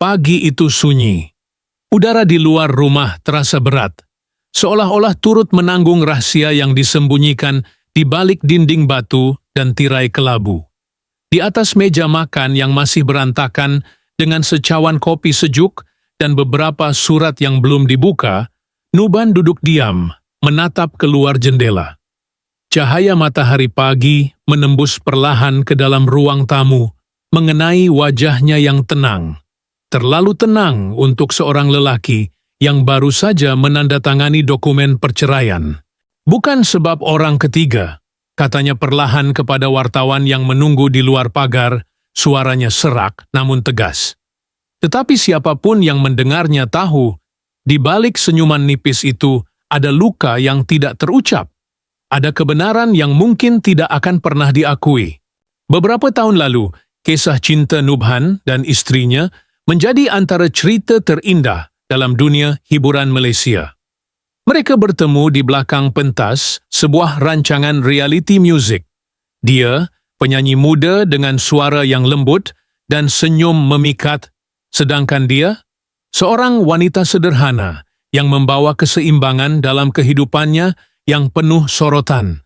Pagi itu sunyi. Udara di luar rumah terasa berat, seolah-olah turut menanggung rahasia yang disembunyikan di balik dinding batu dan tirai kelabu. Di atas meja makan yang masih berantakan dengan secawan kopi sejuk dan beberapa surat yang belum dibuka, Nuban duduk diam, menatap keluar jendela. Cahaya matahari pagi menembus perlahan ke dalam ruang tamu, mengenai wajahnya yang tenang. Terlalu tenang untuk seorang lelaki yang baru saja menandatangani dokumen perceraian. Bukan sebab orang ketiga, katanya perlahan kepada wartawan yang menunggu di luar pagar, suaranya serak namun tegas. Tetapi siapapun yang mendengarnya tahu, di balik senyuman nipis itu ada luka yang tidak terucap. Ada kebenaran yang mungkin tidak akan pernah diakui. Beberapa tahun lalu, kisah cinta Nubhan dan istrinya menjadi antara cerita terindah dalam dunia hiburan Malaysia. Mereka bertemu di belakang pentas sebuah rancangan reality music. Dia, penyanyi muda dengan suara yang lembut dan senyum memikat, sedangkan dia, seorang wanita sederhana yang membawa keseimbangan dalam kehidupannya yang penuh sorotan.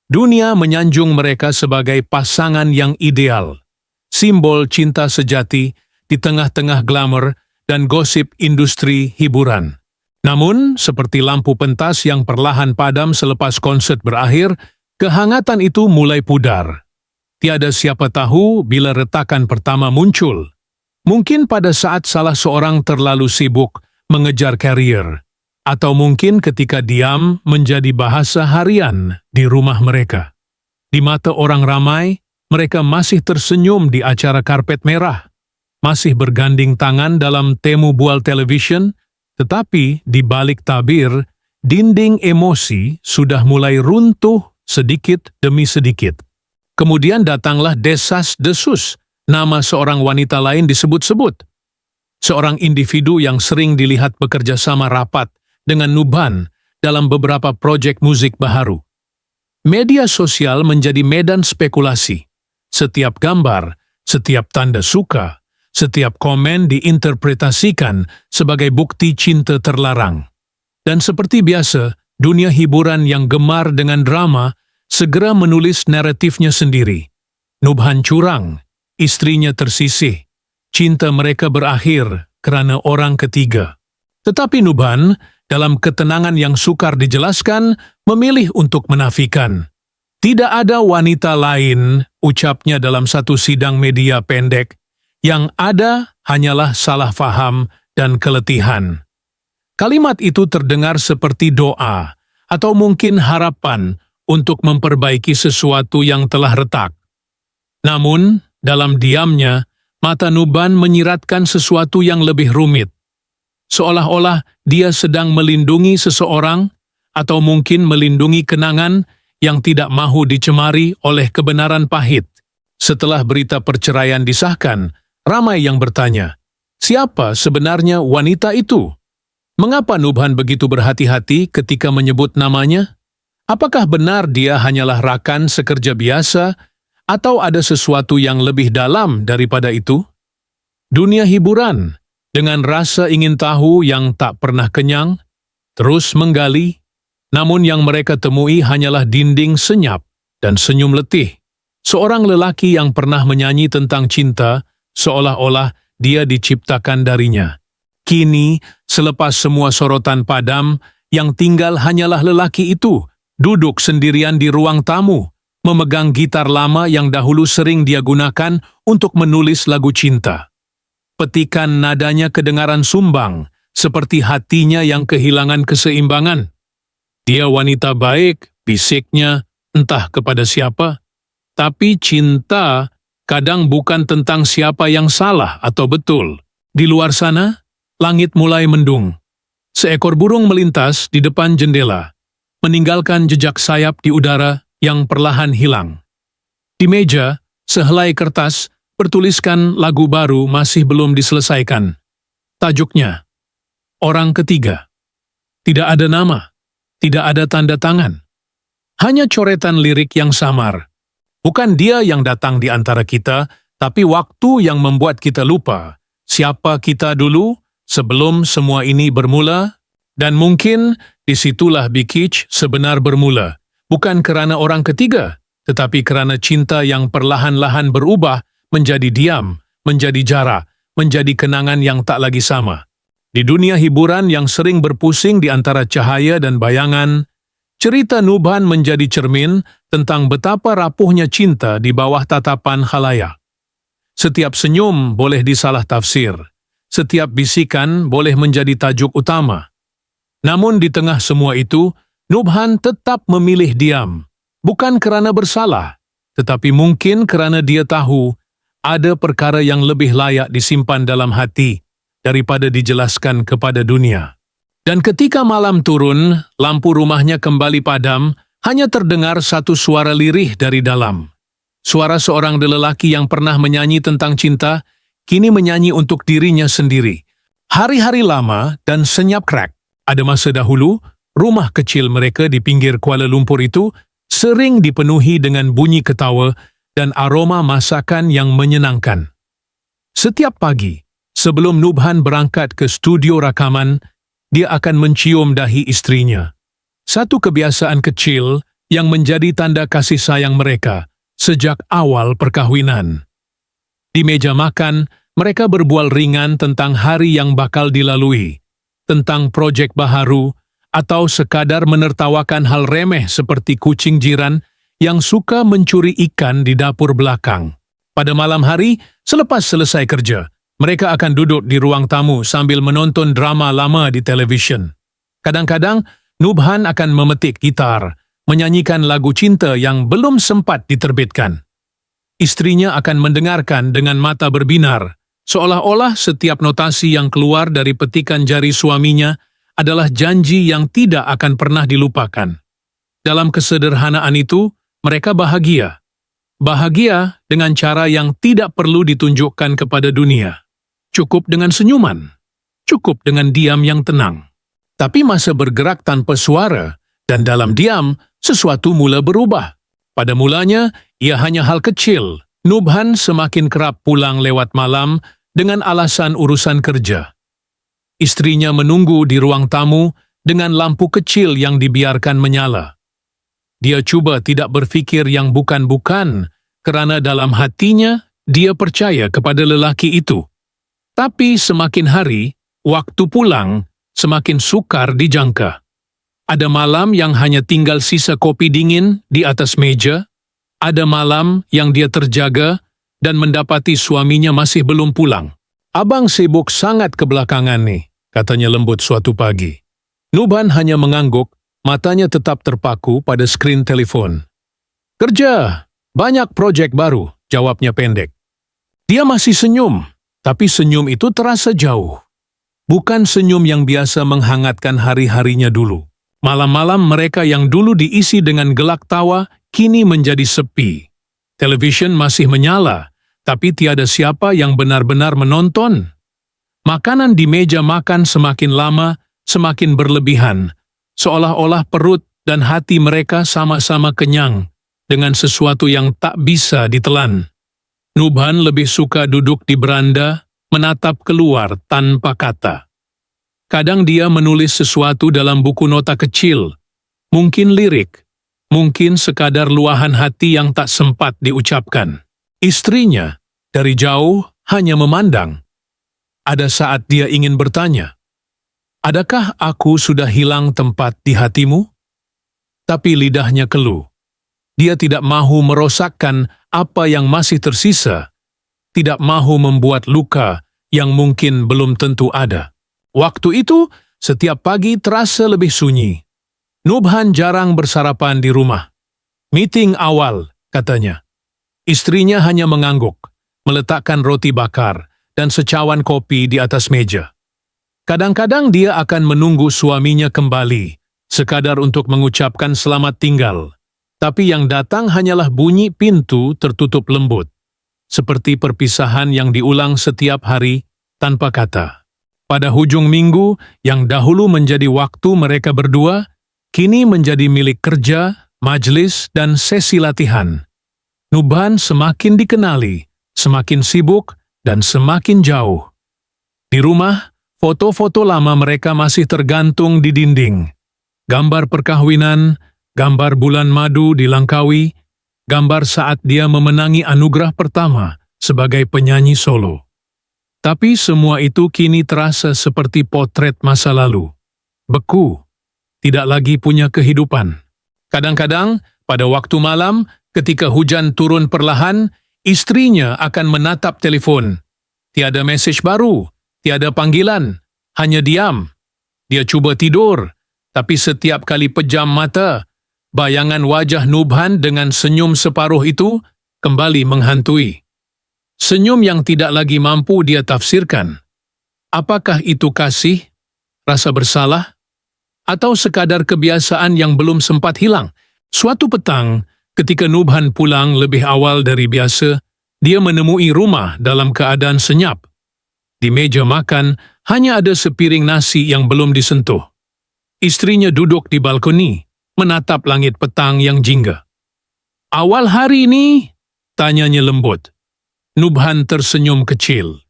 Dunia menyanjung mereka sebagai pasangan yang ideal, simbol cinta sejati di tengah-tengah glamour dan gosip industri hiburan. Namun, seperti lampu pentas yang perlahan padam selepas konsert berakhir, kehangatan itu mulai pudar. Tiada siapa tahu bila retakan pertama muncul. Mungkin pada saat salah seorang terlalu sibuk mengejar karier, atau mungkin ketika diam menjadi bahasa harian di rumah mereka. Di mata orang ramai, mereka masih tersenyum di acara karpet merah, masih berganding tangan dalam temu bual televisyen, tetapi di balik tabir, dinding emosi sudah mulai runtuh sedikit demi sedikit. Kemudian datanglah desas-desus, nama seorang wanita lain disebut-sebut. Seorang individu yang sering dilihat bekerja sama rapat dengan Nubhan dalam beberapa proyek musik baharu. Media sosial menjadi medan spekulasi. Setiap gambar, setiap tanda suka, setiap komen diinterpretasikan sebagai bukti cinta terlarang. Dan seperti biasa, dunia hiburan yang gemar dengan drama segera menulis naratifnya sendiri. Nubhan curang, istrinya tersisih, cinta mereka berakhir kerana orang ketiga. Tetapi Nubhan, dalam ketenangan yang sukar dijelaskan, memilih untuk menafikan. Tidak ada wanita lain, ucapnya dalam satu sidang media pendek, yang ada hanyalah salah faham dan keletihan. Kalimat itu terdengar seperti doa, atau mungkin harapan untuk memperbaiki sesuatu yang telah retak. Namun, dalam diamnya, mata Nubhan menyiratkan sesuatu yang lebih rumit. Seolah-olah dia sedang melindungi seseorang atau mungkin melindungi kenangan yang tidak mahu dicemari oleh kebenaran pahit. Setelah berita perceraian disahkan, ramai yang bertanya, siapa sebenarnya wanita itu? Mengapa Nubhan begitu berhati-hati ketika menyebut namanya? Apakah benar dia hanyalah rakan sekerja biasa atau ada sesuatu yang lebih dalam daripada itu? Dunia hiburan, dengan rasa ingin tahu yang tak pernah kenyang, terus menggali, namun yang mereka temui hanyalah dinding senyap dan senyum letih. Seorang lelaki yang pernah menyanyi tentang cinta, seolah-olah dia diciptakan darinya. Kini, selepas semua sorotan padam, yang tinggal hanyalah lelaki itu, duduk sendirian di ruang tamu, memegang gitar lama yang dahulu sering dia gunakan untuk menulis lagu cinta. Petikan nadanya kedengaran sumbang, seperti hatinya yang kehilangan keseimbangan. Dia wanita baik, bisiknya, entah kepada siapa. Tapi cinta kadang bukan tentang siapa yang salah atau betul. Di luar sana, langit mulai mendung. Seekor burung melintas di depan jendela, meninggalkan jejak sayap di udara yang perlahan hilang. Di meja, sehelai kertas bertuliskan lagu baru masih belum diselesaikan. Tajuknya, Orang Ketiga. Tidak ada nama, tidak ada tanda tangan. Hanya coretan lirik yang samar. Bukan dia yang datang di antara kita, tapi waktu yang membuat kita lupa. Siapa kita dulu sebelum semua ini bermula? Dan mungkin disitulah Bikic sebenar bermula. Bukan kerana orang ketiga, tetapi kerana cinta yang perlahan-lahan berubah menjadi diam, menjadi jarak, menjadi kenangan yang tak lagi sama. Di dunia hiburan yang sering berpusing di antara cahaya dan bayangan, cerita Nubhan menjadi cermin tentang betapa rapuhnya cinta di bawah tatapan khalayak. Setiap senyum boleh disalah tafsir, setiap bisikan boleh menjadi tajuk utama. Namun di tengah semua itu, Nubhan tetap memilih diam, bukan kerana bersalah, tetapi mungkin kerana dia tahu ada perkara yang lebih layak disimpan dalam hati daripada dijelaskan kepada dunia. Dan ketika malam turun, lampu rumahnya kembali padam, hanya terdengar satu suara lirih dari dalam. Suara seorang lelaki yang pernah menyanyi tentang cinta, kini menyanyi untuk dirinya sendiri. Hari-hari lama dan senyap crack. Ada masa dahulu, rumah kecil mereka di pinggir Kuala Lumpur itu sering dipenuhi dengan bunyi ketawa dan aroma masakan yang menyenangkan. Setiap pagi, sebelum Nubhan berangkat ke studio rakaman, dia akan mencium dahi istrinya. Satu kebiasaan kecil yang menjadi tanda kasih sayang mereka sejak awal perkahwinan. Di meja makan, mereka berbual ringan tentang hari yang bakal dilalui, tentang projek baharu, atau sekadar menertawakan hal remeh seperti kucing jiran yang suka mencuri ikan di dapur belakang. Pada malam hari, selepas selesai kerja, mereka akan duduk di ruang tamu sambil menonton drama lama di televisyen. Kadang-kadang, Nubhan akan memetik gitar, menyanyikan lagu cinta yang belum sempat diterbitkan. Istrinya akan mendengarkan dengan mata berbinar, seolah-olah setiap notasi yang keluar dari petikan jari suaminya adalah janji yang tidak akan pernah dilupakan. Dalam kesederhanaan itu, mereka bahagia. Bahagia dengan cara yang tidak perlu ditunjukkan kepada dunia. Cukup dengan senyuman. Cukup dengan diam yang tenang. Tapi masa bergerak tanpa suara, dan dalam diam, sesuatu mula berubah. Pada mulanya, ia hanya hal kecil. Nubhan semakin kerap pulang lewat malam dengan alasan urusan kerja. Istrinya menunggu di ruang tamu dengan lampu kecil yang dibiarkan menyala. Dia cuba tidak berfikir yang bukan-bukan, kerana dalam hatinya dia percaya kepada lelaki itu. Tapi semakin hari, waktu pulang semakin sukar dijangka. Ada malam yang hanya tinggal sisa kopi dingin di atas meja, ada malam yang dia terjaga dan mendapati suaminya masih belum pulang. "Abang sibuk sangat kebelakangan nih," katanya lembut suatu pagi. Nubhan hanya mengangguk, matanya tetap terpaku pada skrin telefon. "Kerja, banyak projek baru," jawabnya pendek. Dia masih senyum, tapi senyum itu terasa jauh. Bukan senyum yang biasa menghangatkan hari-harinya dulu. Malam-malam mereka yang dulu diisi dengan gelak tawa, kini menjadi sepi. Televisyen masih menyala, tapi tiada siapa yang benar-benar menonton. Makanan di meja makan semakin lama, semakin berlebihan, seolah-olah perut dan hati mereka sama-sama kenyang dengan sesuatu yang tak bisa ditelan. Nubhan lebih suka duduk di beranda, menatap keluar tanpa kata. Kadang dia menulis sesuatu dalam buku nota kecil, mungkin lirik, mungkin sekadar luahan hati yang tak sempat diucapkan. Istrinya, dari jauh, hanya memandang. Ada saat dia ingin bertanya, "Adakah aku sudah hilang tempat di hatimu?" Tapi lidahnya keluh. Dia tidak mahu merosakkan apa yang masih tersisa, tidak mahu membuat luka yang mungkin belum tentu ada. Waktu itu, setiap pagi terasa lebih sunyi. Nubhan jarang bersarapan di rumah. "Meeting awal," katanya. Istrinya hanya mengangguk, meletakkan roti bakar dan secawan kopi di atas meja. Kadang-kadang dia akan menunggu suaminya kembali, sekadar untuk mengucapkan selamat tinggal. Tapi yang datang hanyalah bunyi pintu tertutup lembut, seperti perpisahan yang diulang setiap hari tanpa kata. Pada hujung minggu, yang dahulu menjadi waktu mereka berdua, kini menjadi milik kerja, majlis, dan sesi latihan. Nubhan semakin dikenali, semakin sibuk, dan semakin jauh. Di rumah, foto-foto lama mereka masih tergantung di dinding. Gambar perkahwinan, gambar bulan madu di Langkawi, gambar saat dia memenangi anugerah pertama sebagai penyanyi solo. Tapi semua itu kini terasa seperti potret masa lalu. Beku, tidak lagi punya kehidupan. Kadang-kadang, pada waktu malam, ketika hujan turun perlahan, istrinya akan menatap telefon. Tiada mesej baru, tiada panggilan, hanya diam. Dia cuba tidur, tapi setiap kali pejam mata, bayangan wajah Nubhan dengan senyum separuh itu kembali menghantui. Senyum yang tidak lagi mampu dia tafsirkan. Apakah itu kasih, rasa bersalah, atau sekadar kebiasaan yang belum sempat hilang? Suatu petang, ketika Nubhan pulang lebih awal dari biasa, dia menemui rumah dalam keadaan senyap. Di meja makan, hanya ada sepiring nasi yang belum disentuh. Istrinya duduk di balkoni, menatap langit petang yang jingga. "Awal hari ini?" tanyanya lembut. Nubhan tersenyum kecil.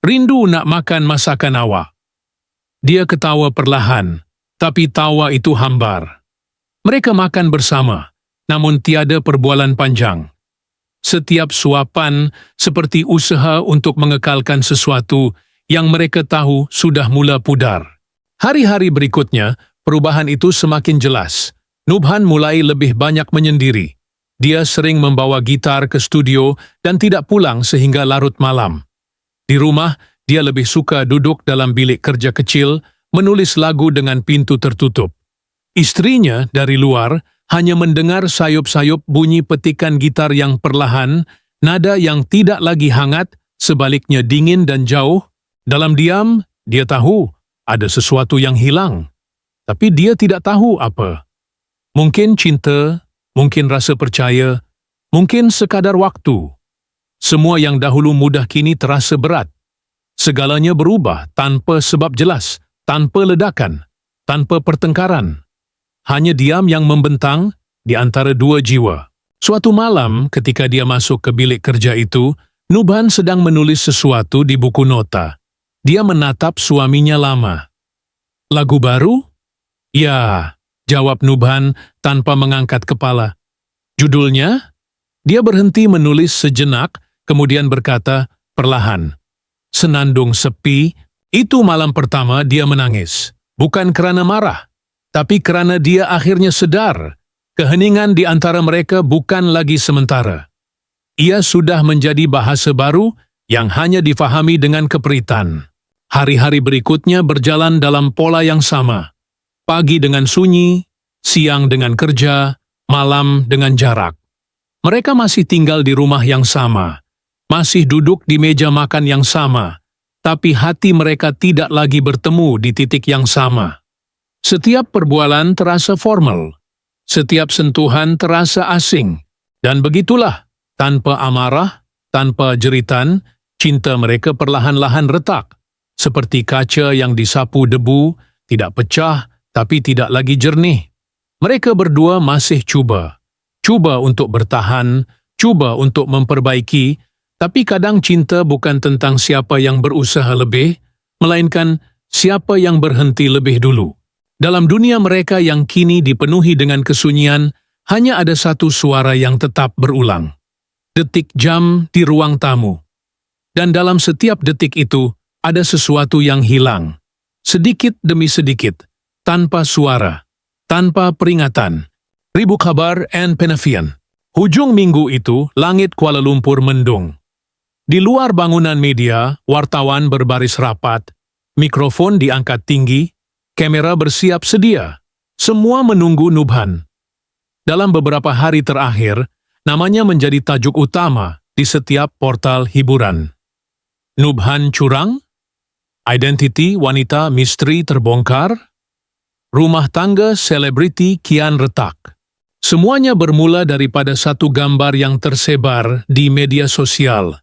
"Rindu nak makan masakan awak." Dia ketawa perlahan, tapi tawa itu hambar. Mereka makan bersama, namun tiada perbualan panjang. Setiap suapan seperti usaha untuk mengekalkan sesuatu yang mereka tahu sudah mula pudar. Hari-hari berikutnya, perubahan itu semakin jelas. Nubhan mulai lebih banyak menyendiri. Dia sering membawa gitar ke studio dan tidak pulang sehingga larut malam. Di rumah, dia lebih suka duduk dalam bilik kerja kecil, menulis lagu dengan pintu tertutup. Istrinya dari luar hanya mendengar sayup-sayup bunyi petikan gitar yang perlahan, nada yang tidak lagi hangat, sebaliknya dingin dan jauh. Dalam diam, dia tahu ada sesuatu yang hilang. Tapi dia tidak tahu apa. Mungkin cinta, mungkin rasa percaya, mungkin sekadar waktu. Semua yang dahulu mudah kini terasa berat. Segalanya berubah tanpa sebab jelas, tanpa ledakan, tanpa pertengkaran. Hanya diam yang membentang di antara dua jiwa. Suatu malam ketika dia masuk ke bilik kerja itu, Nubhan sedang menulis sesuatu di buku nota. Dia menatap suaminya lama. "Lagu baru?" "Ya," jawab Nubhan tanpa mengangkat kepala. "Judulnya?" Dia berhenti menulis sejenak, kemudian berkata perlahan, "Senandung sepi." Itu malam pertama dia menangis. Bukan kerana marah, tapi kerana dia akhirnya sedar, keheningan di antara mereka bukan lagi sementara. Ia sudah menjadi bahasa baru yang hanya difahami dengan keperitan. Hari-hari berikutnya berjalan dalam pola yang sama. Pagi dengan sunyi, siang dengan kerja, malam dengan jarak. Mereka masih tinggal di rumah yang sama, masih duduk di meja makan yang sama, tapi hati mereka tidak lagi bertemu di titik yang sama. Setiap perbualan terasa formal, setiap sentuhan terasa asing, dan begitulah, tanpa amarah, tanpa jeritan, cinta mereka perlahan-lahan retak, seperti kaca yang disapu debu, tidak pecah, tapi tidak lagi jernih. Mereka berdua masih cuba untuk bertahan, cuba untuk memperbaiki, tapi kadang cinta bukan tentang siapa yang berusaha lebih, melainkan siapa yang berhenti lebih dulu. Dalam dunia mereka yang kini dipenuhi dengan kesunyian, hanya ada satu suara yang tetap berulang. Detik jam di ruang tamu. Dan dalam setiap detik itu, ada sesuatu yang hilang. Sedikit demi sedikit, tanpa suara, tanpa peringatan. Ribu Kabar and Penafian. Hujung minggu itu, langit Kuala Lumpur mendung. Di luar bangunan media, wartawan berbaris rapat, mikrofon diangkat tinggi, kamera bersiap sedia. Semua menunggu Nubhan. Dalam beberapa hari terakhir, namanya menjadi tajuk utama di setiap portal hiburan. Nubhan curang? Identiti wanita misteri terbongkar? Rumah tangga selebriti kian retak. Semuanya bermula daripada satu gambar yang tersebar di media sosial.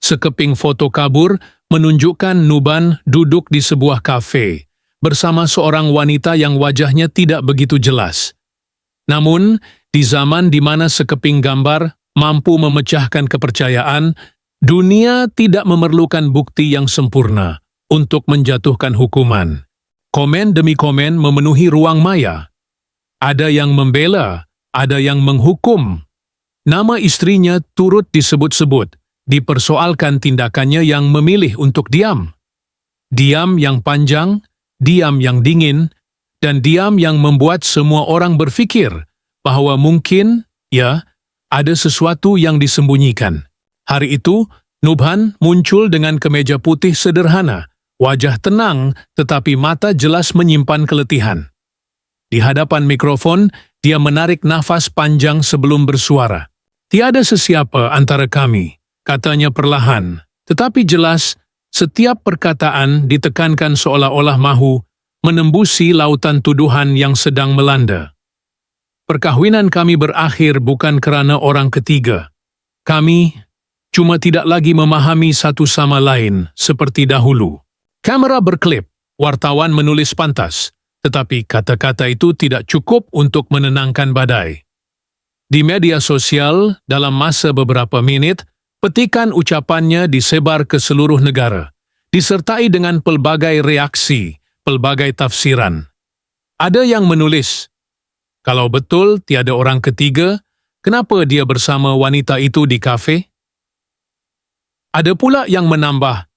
Sekeping foto kabur menunjukkan Nubhan duduk di sebuah kafe bersama seorang wanita yang wajahnya tidak begitu jelas. Namun, di zaman di mana sekeping gambar mampu memecahkan kepercayaan, Dunia tidak memerlukan bukti yang sempurna untuk menjatuhkan hukuman. Komen demi komen memenuhi ruang maya. Ada yang membela, ada yang menghukum. Nama istrinya turut disebut-sebut, dipersoalkan tindakannya yang memilih untuk diam. Diam yang panjang, diam yang dingin, dan diam yang membuat semua orang berfikir bahwa mungkin, ya, ada sesuatu yang disembunyikan. Hari itu, Nubhan muncul dengan kemeja putih sederhana, wajah tenang tetapi mata jelas menyimpan keletihan. Di hadapan mikrofon, dia menarik nafas panjang sebelum bersuara. Tiada sesiapa antara kami, katanya perlahan, tetapi jelas setiap perkataan ditekankan seolah-olah mahu menembusi lautan tuduhan yang sedang melanda. Perkahwinan kami berakhir bukan kerana orang ketiga. Kami cuma tidak lagi memahami satu sama lain seperti dahulu. Kamera berkelip, wartawan menulis pantas, tetapi kata-kata itu tidak cukup untuk menenangkan badai. Di media sosial, dalam masa beberapa menit, petikan ucapannya disebar ke seluruh negara, disertai dengan pelbagai reaksi, pelbagai tafsiran. Ada yang menulis, kalau betul tiada orang ketiga, kenapa dia bersama wanita itu di kafe? Ada pula yang menambah,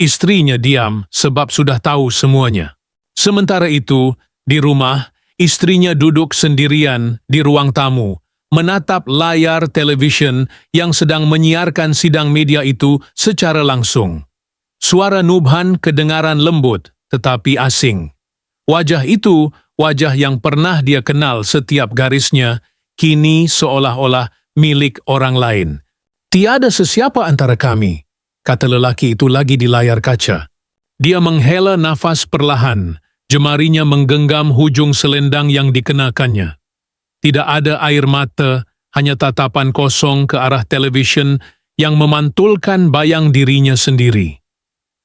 istrinya diam sebab sudah tahu semuanya. Sementara itu, di rumah, istrinya duduk sendirian di ruang tamu, menatap layar televisyen yang sedang menyiarkan sidang media itu secara langsung. Suara Nubhan kedengaran lembut tetapi asing. Wajah itu, wajah yang pernah dia kenal setiap garisnya, kini seolah-olah milik orang lain. Tiada sesiapa antara kami, kata lelaki itu lagi di layar kaca. Dia menghela nafas perlahan, jemarinya menggenggam hujung selendang yang dikenakannya. Tidak ada air mata, hanya tatapan kosong ke arah televisyen yang memantulkan bayang dirinya sendiri.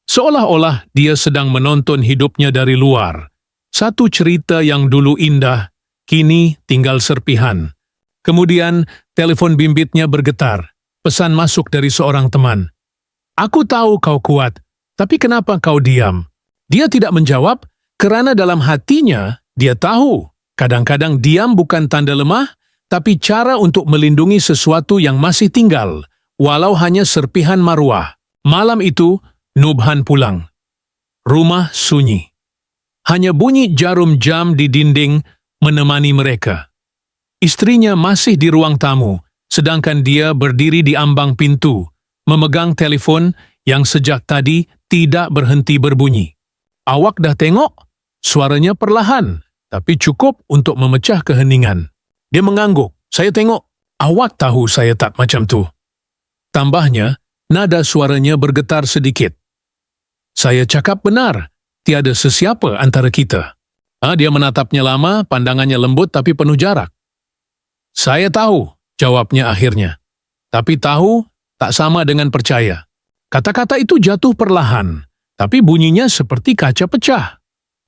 Seolah-olah dia sedang menonton hidupnya dari luar. Satu cerita yang dulu indah, kini tinggal serpihan. Kemudian, telepon bimbitnya bergetar. Pesan masuk dari seorang teman. Aku tahu kau kuat, tapi kenapa kau diam? Dia tidak menjawab, kerana dalam hatinya, dia tahu. Kadang-kadang diam bukan tanda lemah, tapi cara untuk melindungi sesuatu yang masih tinggal, walau hanya serpihan maruah. Malam itu, Nubhan pulang. Rumah sunyi. Hanya bunyi jarum jam di dinding menemani mereka. Istrinya masih di ruang tamu, sedangkan dia berdiri di ambang pintu, memegang telefon yang sejak tadi tidak berhenti berbunyi. Awak dah tengok? Suaranya perlahan, tapi cukup untuk memecah keheningan. Dia mengangguk. Saya tengok. Awak tahu saya tak macam tu. Tambahnya, nada suaranya bergetar sedikit. Saya cakap benar, tiada sesiapa antara kita. Dia menatapnya lama, pandangannya lembut tapi penuh jarak. Saya tahu, jawabnya akhirnya. Tapi tahu tak sama dengan percaya. Kata-kata itu jatuh perlahan, tapi bunyinya seperti kaca pecah.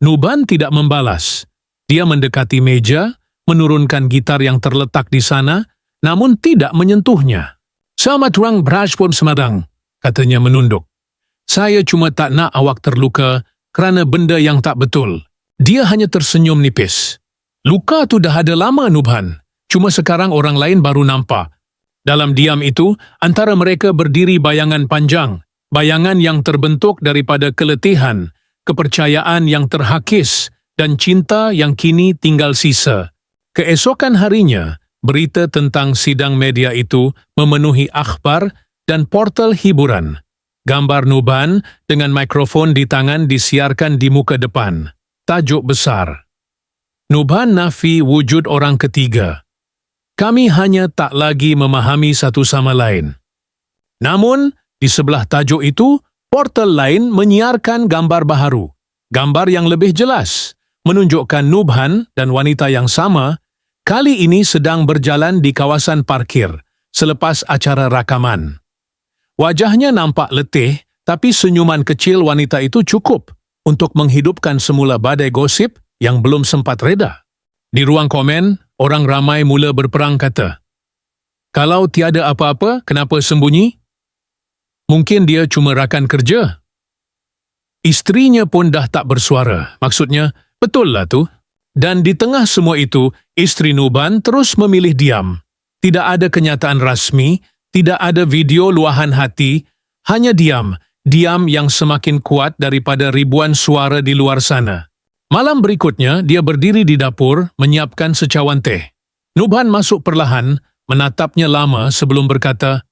Nubhan tidak membalas. Dia mendekati meja, menurunkan gitar yang terletak di sana, namun tidak menyentuhnya. Sama turang beras pun semadang, katanya menunduk. Saya cuma tak nak awak terluka kerana benda yang tak betul. Dia hanya tersenyum nipis. Luka tu dah ada lama, Nubhan. Cuma sekarang orang lain baru nampak. Dalam diam itu, antara mereka berdiri bayangan panjang, bayangan yang terbentuk daripada keletihan, kepercayaan yang terhakis, dan cinta yang kini tinggal sisa. Keesokan harinya, berita tentang sidang media itu memenuhi akhbar dan portal hiburan. Gambar Nubhan dengan mikrofon di tangan disiarkan di muka depan. Tajuk besar. Nubhan nafi wujud orang ketiga. Kami hanya tak lagi memahami satu sama lain. Namun, di sebelah tajuk itu, portal lain menyiarkan gambar baharu. Gambar yang lebih jelas, menunjukkan Nubhan dan wanita yang sama, kali ini sedang berjalan di kawasan parkir, selepas acara rakaman. Wajahnya nampak letih, tapi senyuman kecil wanita itu cukup untuk menghidupkan semula badai gosip yang belum sempat reda. Di ruang komen, orang ramai mula berperang kata, "Kalau tiada apa-apa, kenapa sembunyi?" Mungkin dia cuma rakan kerja. Isterinya pun dah tak bersuara. Maksudnya, betul lah tu. Dan di tengah semua itu, isteri Nuban terus memilih diam. Tidak ada kenyataan rasmi, tidak ada video luahan hati, hanya diam. Diam yang semakin kuat daripada ribuan suara di luar sana. Malam berikutnya, dia berdiri di dapur, menyiapkan secawan teh. Nuban masuk perlahan, menatapnya lama sebelum berkata,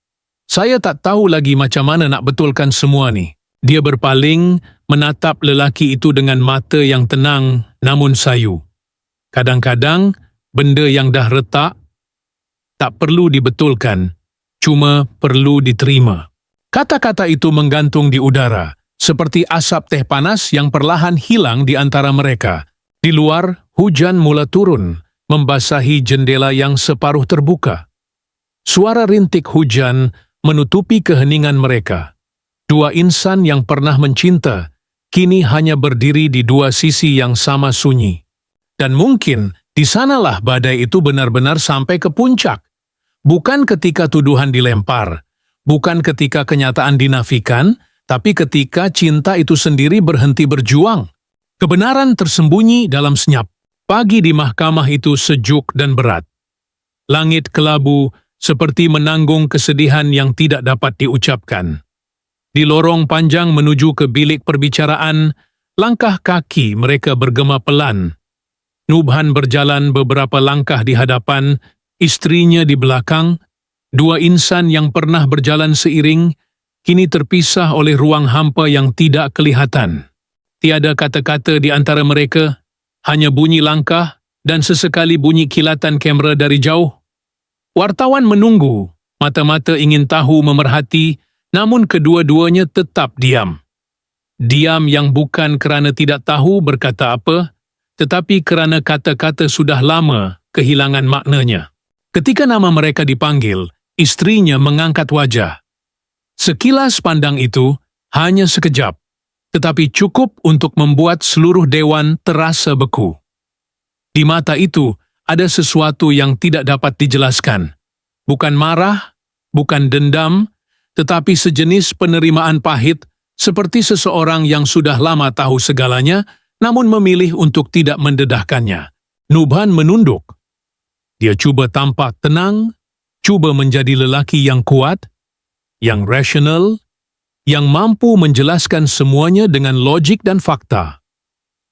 "Saya tak tahu lagi macam mana nak betulkan semua ni." Dia berpaling, menatap lelaki itu dengan mata yang tenang namun sayu. Kadang-kadang, benda yang dah retak tak perlu dibetulkan, cuma perlu diterima. Kata-kata itu menggantung di udara, seperti asap teh panas yang perlahan hilang di antara mereka. Di luar, hujan mula turun, membasahi jendela yang separuh terbuka. Suara rintik hujan menutupi keheningan mereka. Dua insan yang pernah mencinta, kini hanya berdiri di dua sisi yang sama sunyi. Dan mungkin di sanalah badai itu benar-benar sampai ke puncak. Bukan ketika tuduhan dilempar, bukan ketika kenyataan dinafikan, tapi ketika cinta itu sendiri berhenti berjuang. Kebenaran tersembunyi dalam senyap. Pagi di mahkamah itu sejuk dan berat. Langit kelabu seperti menanggung kesedihan yang tidak dapat diucapkan. Di lorong panjang menuju ke bilik perbicaraan, langkah kaki mereka bergema pelan. Nuban berjalan beberapa langkah di hadapan, istrinya di belakang. Dua insan yang pernah berjalan seiring, kini terpisah oleh ruang hampa yang tidak kelihatan. Tiada kata-kata di antara mereka, hanya bunyi langkah dan sesekali bunyi kilatan kamera dari jauh. Wartawan menunggu, mata-mata ingin tahu memerhati, namun kedua-duanya tetap diam. Diam yang bukan kerana tidak tahu berkata apa, tetapi kerana kata-kata sudah lama kehilangan maknanya. Ketika nama mereka dipanggil, istrinya mengangkat wajah. Sekilas pandang itu hanya sekejap, tetapi cukup untuk membuat seluruh dewan terasa beku. Di mata itu ada sesuatu yang tidak dapat dijelaskan. Bukan marah, bukan dendam, tetapi sejenis penerimaan pahit seperti seseorang yang sudah lama tahu segalanya namun memilih untuk tidak mendedahkannya. Nuban menunduk. Dia cuba tampak tenang, cuba menjadi lelaki yang kuat, yang rasional, yang mampu menjelaskan semuanya dengan logik dan fakta.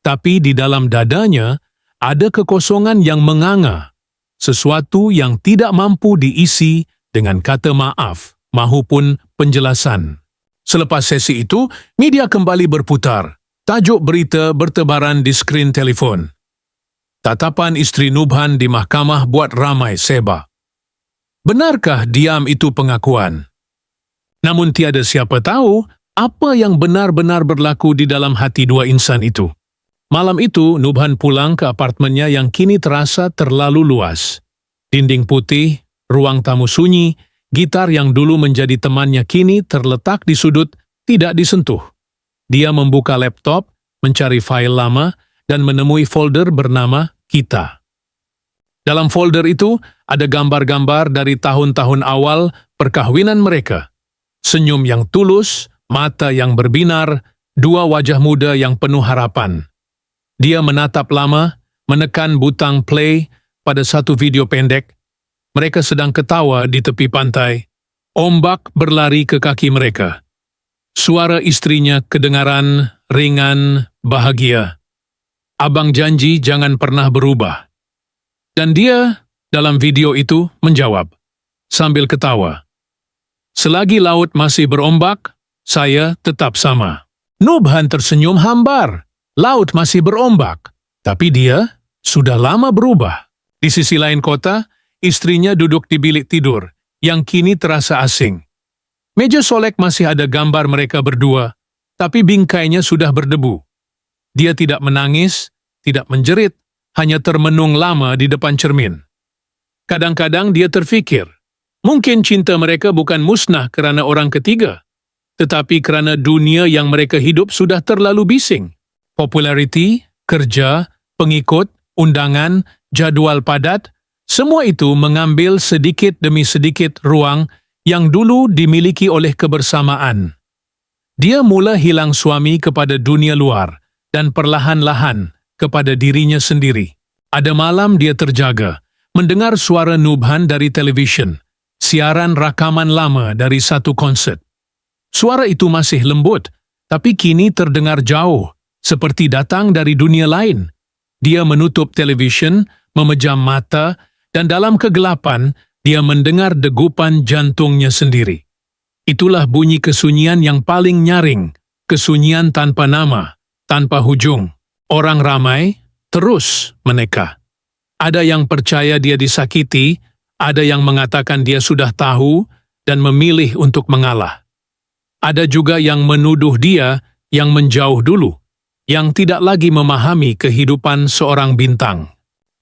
Tapi di dalam dadanya ada kekosongan yang menganga, sesuatu yang tidak mampu diisi dengan kata maaf mahupun penjelasan. Selepas sesi itu, media kembali berputar. Tajuk berita bertebaran di skrin telefon. Tatapan isteri Nuban di mahkamah buat ramai seba. Benarkah diam itu pengakuan? Namun tiada siapa tahu apa yang benar-benar berlaku di dalam hati dua insan itu. Malam itu, Nuban pulang ke apartemennya yang kini terasa terlalu luas. Dinding putih, ruang tamu sunyi, gitar yang dulu menjadi temannya kini terletak di sudut, tidak disentuh. Dia membuka laptop, mencari file lama, dan menemui folder bernama Kita. Dalam folder itu, ada gambar-gambar dari tahun-tahun awal perkahwinan mereka. Senyum yang tulus, mata yang berbinar, dua wajah muda yang penuh harapan. Dia menatap lama, menekan butang play pada satu video pendek. Mereka sedang ketawa di tepi pantai. Ombak berlari ke kaki mereka. Suara istrinya kedengaran, ringan, bahagia. Abang janji jangan pernah berubah. Dan dia, dalam video itu, menjawab, sambil ketawa. Selagi laut masih berombak, saya tetap sama. Nuban tersenyum hambar. Laut masih berombak, tapi dia sudah lama berubah. Di sisi lain kota, istrinya duduk di bilik tidur, yang kini terasa asing. Meja solek masih ada gambar mereka berdua, tapi bingkainya sudah berdebu. Dia tidak menangis, tidak menjerit, hanya termenung lama di depan cermin. Kadang-kadang dia terfikir, mungkin cinta mereka bukan musnah kerana orang ketiga, tetapi kerana dunia yang mereka hidup sudah terlalu bising. Populariti, kerja, pengikut, undangan, jadual padat, semua itu mengambil sedikit demi sedikit ruang yang dulu dimiliki oleh kebersamaan. Dia mula hilang suami kepada dunia luar dan perlahan-lahan kepada dirinya sendiri. Ada malam dia terjaga, mendengar suara Nubhan dari televisyen, siaran rakaman lama dari satu konsert. Suara itu masih lembut, tapi kini terdengar jauh, seperti datang dari dunia lain. Dia menutup televisyen, memejam mata, dan dalam kegelapan, dia mendengar degupan jantungnya sendiri. Itulah bunyi kesunyian yang paling nyaring, kesunyian tanpa nama, tanpa hujung. Orang ramai terus meneka. Ada yang percaya dia disakiti, ada yang mengatakan dia sudah tahu dan memilih untuk mengalah. Ada juga yang menuduh dia yang menjauh dulu, yang tidak lagi memahami kehidupan seorang bintang.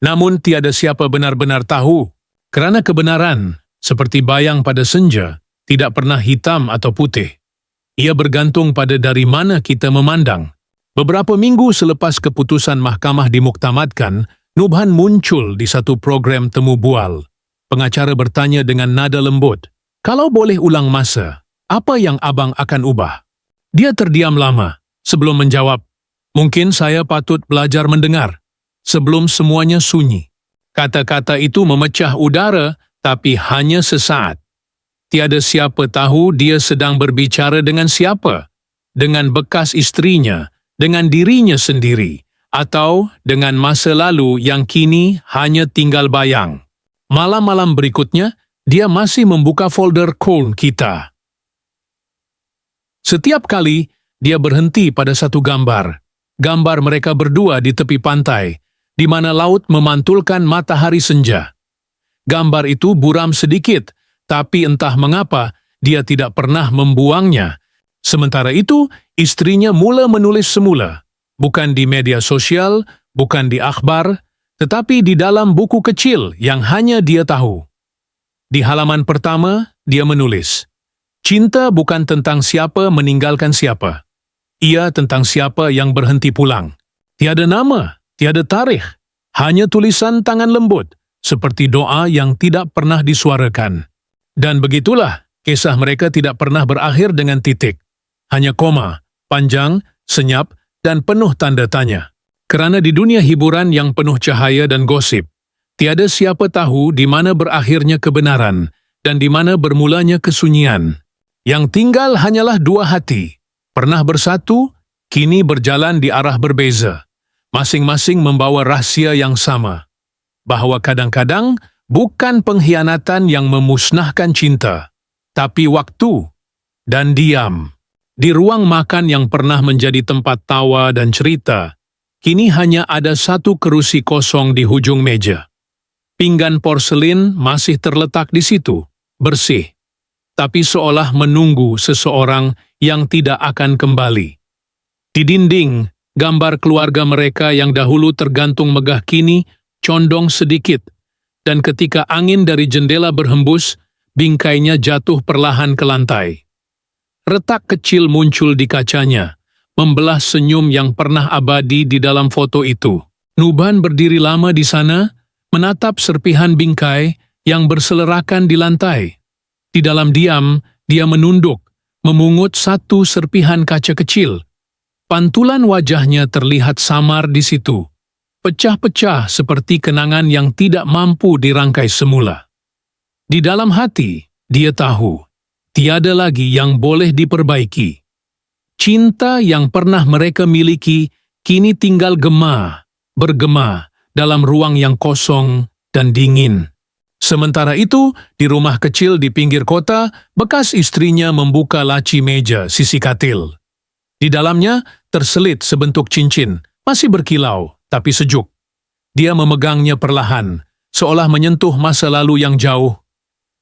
Namun tiada siapa benar-benar tahu, kerana kebenaran, seperti bayang pada senja, tidak pernah hitam atau putih. Ia bergantung pada dari mana kita memandang. Beberapa minggu selepas keputusan mahkamah dimuktamadkan, Nubhan muncul di satu program temu bual. Pengacara bertanya dengan nada lembut, "Kalau boleh ulang masa, apa yang abang akan ubah?" Dia terdiam lama sebelum menjawab, "Mungkin saya patut belajar mendengar," sebelum semuanya sunyi. Kata-kata itu memecah udara, tapi hanya sesaat. Tiada siapa tahu dia sedang berbicara dengan siapa, dengan bekas istrinya, dengan dirinya sendiri, atau dengan masa lalu yang kini hanya tinggal bayang. Malam-malam berikutnya, dia masih membuka folder call kita. Setiap kali, dia berhenti pada satu gambar. Gambar mereka berdua di tepi pantai, di mana laut memantulkan matahari senja. Gambar itu buram sedikit, tapi entah mengapa dia tidak pernah membuangnya. Sementara itu, istrinya mula menulis semula, bukan di media sosial, bukan di akhbar, tetapi di dalam buku kecil yang hanya dia tahu. Di halaman pertama, dia menulis, "Cinta bukan tentang siapa meninggalkan siapa. Ia tentang siapa yang berhenti pulang. Tiada nama, tiada tarikh, hanya tulisan tangan lembut, seperti doa yang tidak pernah disuarakan." Dan begitulah, kisah mereka tidak pernah berakhir dengan titik. Hanya koma, panjang, senyap, dan penuh tanda tanya. Kerana di dunia hiburan yang penuh cahaya dan gosip, tiada siapa tahu di mana berakhirnya kebenaran dan di mana bermulanya kesunyian. Yang tinggal hanyalah dua hati, pernah bersatu, kini berjalan di arah berbeza, masing-masing membawa rahsia yang sama, bahawa kadang-kadang bukan pengkhianatan yang memusnahkan cinta, tapi waktu dan diam. Di ruang makan yang pernah menjadi tempat tawa dan cerita, kini hanya ada satu kerusi kosong di hujung meja. Pinggan porselin masih terletak di situ, bersih, tapi seolah menunggu seseorang yang tidak akan kembali. Di dinding, gambar keluarga mereka yang dahulu tergantung megah kini condong sedikit, dan ketika angin dari jendela berhembus, bingkainya jatuh perlahan ke lantai. Retak kecil muncul di kacanya, membelah senyum yang pernah abadi di dalam foto itu. Nubhan berdiri lama di sana, menatap serpihan bingkai yang berselerakan di lantai. Di dalam diam, dia menunduk, memungut satu serpihan kaca kecil. Pantulan wajahnya terlihat samar di situ, pecah-pecah seperti kenangan yang tidak mampu dirangkai semula. Di dalam hati, dia tahu, tiada lagi yang boleh diperbaiki. Cinta yang pernah mereka miliki kini tinggal bergema dalam ruang yang kosong dan dingin. Sementara itu, di rumah kecil di pinggir kota, bekas istrinya membuka laci meja sisi katil. Di dalamnya terselit sebentuk cincin, masih berkilau, tapi sejuk. Dia memegangnya perlahan, seolah menyentuh masa lalu yang jauh.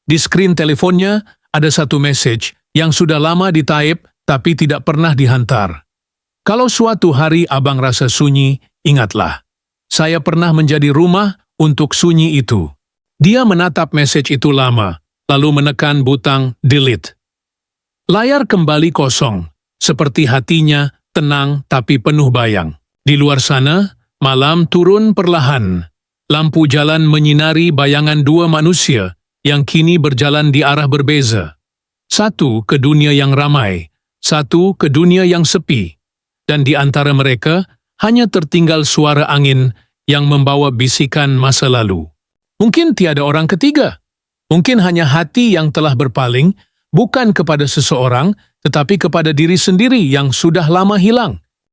Di skrin teleponnya ada satu message yang sudah lama ditaip tapi tidak pernah dihantar. "Kalau suatu hari abang rasa sunyi, ingatlah, saya pernah menjadi rumah untuk sunyi itu." Dia menatap message itu lama, lalu menekan butang delete. Layar kembali kosong, seperti hatinya tenang tapi penuh bayang. Di luar sana, malam turun perlahan. Lampu jalan menyinari bayangan dua manusia yang kini berjalan di arah berbeza. Satu ke dunia yang ramai, satu ke dunia yang sepi. Dan di antara mereka hanya tertinggal suara angin yang membawa bisikan masa lalu. Mungkin tiada orang ketiga. Mungkin hanya hati yang telah berpaling, bukan kepada seseorang, tetapi kepada diri sendiri yang sudah lama hilang.